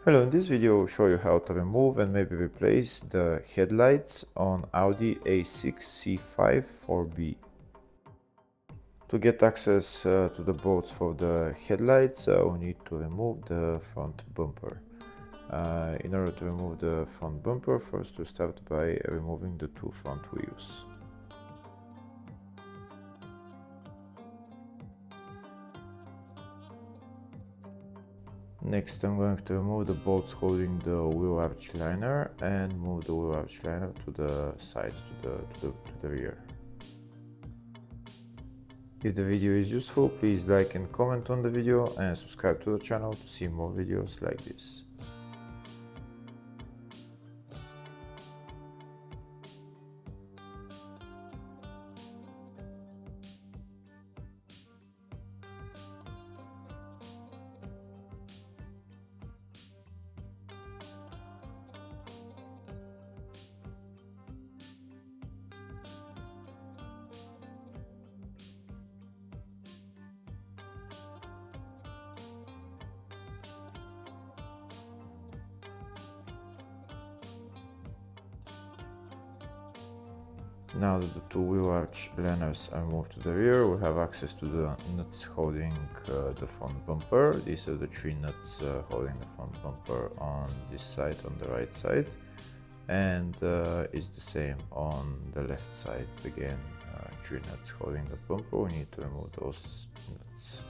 Hello, in this video I'll show you how to remove and maybe replace the headlights on Audi A6 C5 4B. To get access to the bolts for the headlights, we need to remove the front bumper. In order to remove the front bumper, first we start by removing the two front wheels. Next, I'm going to remove the bolts holding the wheel arch liner and move the wheel arch liner to the side, to the rear. If the video is useful, please like and comment on the video and subscribe to the channel to see more videos like this. Now that the two wheel arch liners are moved to the rear, we have access to the nuts holding the front bumper. These are the three nuts holding the front bumper on this side, on the right side, and it's the same on the left side. Again, three nuts holding the bumper. We need to remove those nuts.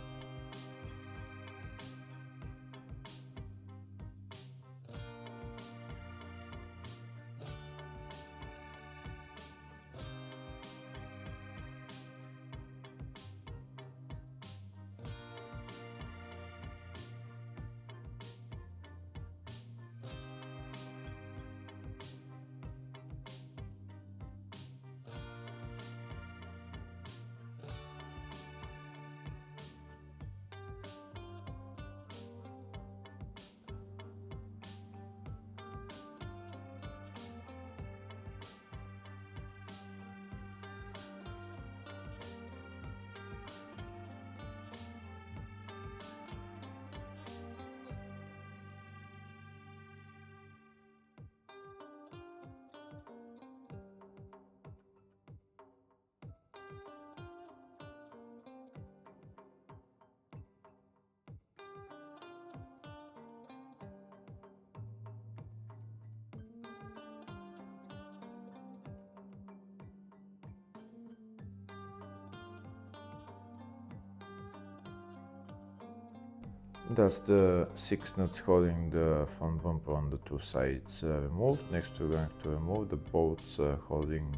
That's the 6 nuts holding the front bumper on the two sides removed. Next we're going to remove the bolts holding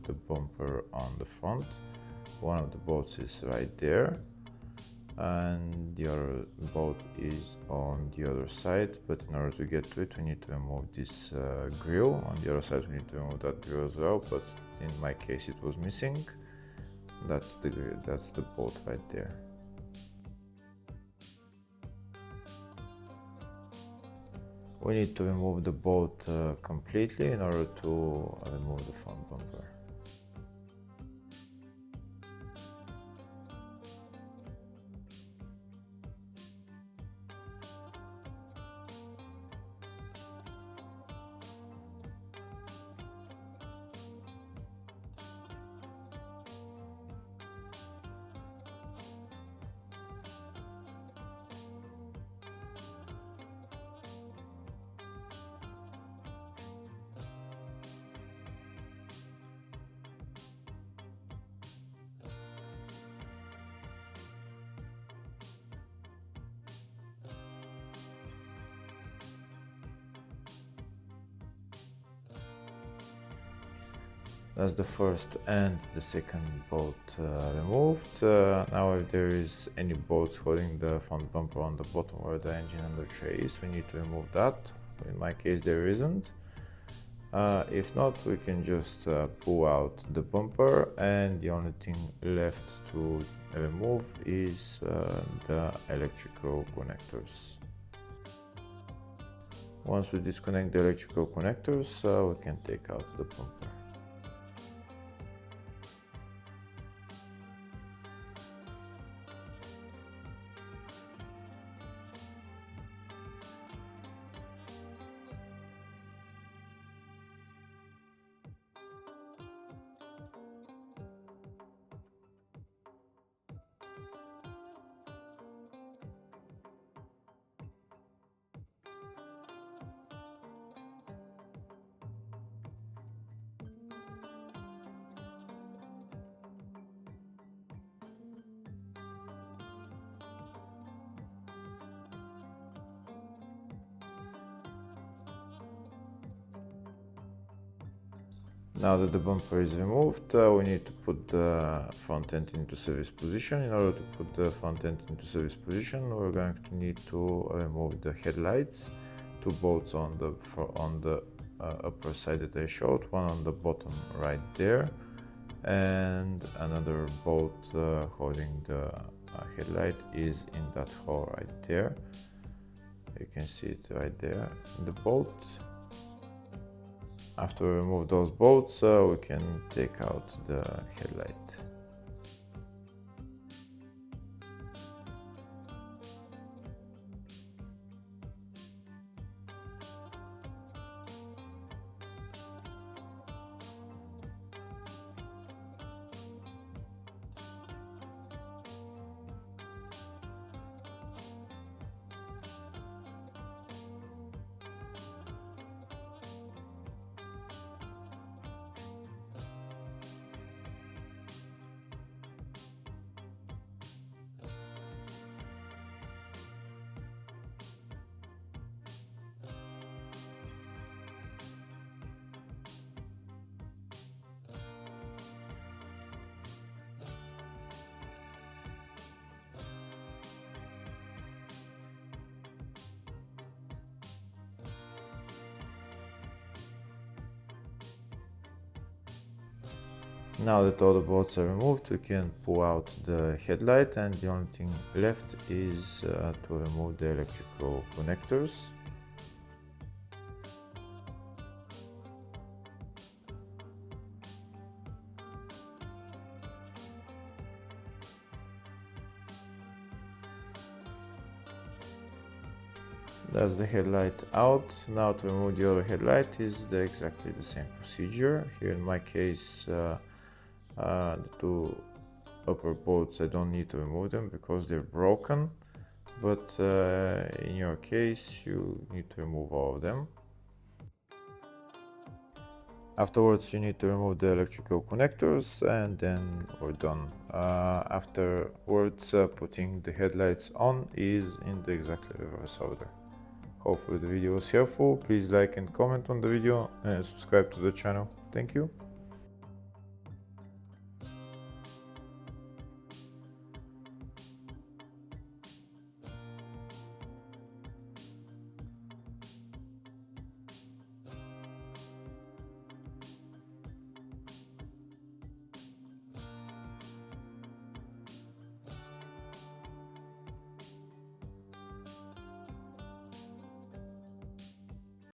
the bumper on the front. One of the bolts is right there and the other bolt is on the other side, but in order to get to it we need to remove this grill. On the other side we need to remove that grill as well, but in my case it was missing. That's the grill, that's the bolt right there. We need to remove the bolt completely in order to remove the front bumper. That's the first and the second bolt removed. Now if there is any bolts holding the front bumper on the bottom where the engine and the tray is, we need to remove that. In my case there isn't. If not, we can just pull out the bumper and the only thing left to remove is the electrical connectors. Once we disconnect the electrical connectors, we can take out the bumper. Now that the bumper is removed, we need to put the front end into service position. In order to put the front end into service position, we're going to need to remove the headlights, 2 bolts on the upper side that I showed, one on the bottom right there, and another bolt holding the headlight is in that hole right there. You can see it right there, the bolt. After we remove those bolts, we can take out the headlight. Now that all the bolts are removed, we can pull out the headlight, and the only thing left is to remove the electrical connectors. That's the headlight out. Now to remove the other headlight is exactly the same procedure. Here in my case, the 2 upper bolts, I don't need to remove them because they're broken, but in your case you need to remove all of them. Afterwards you need to remove the electrical connectors, and then we're done. Afterwards, putting the headlights on is in the exactly reverse order. Hopefully the video was helpful. Please like and comment on the video and subscribe to the channel. Thank you.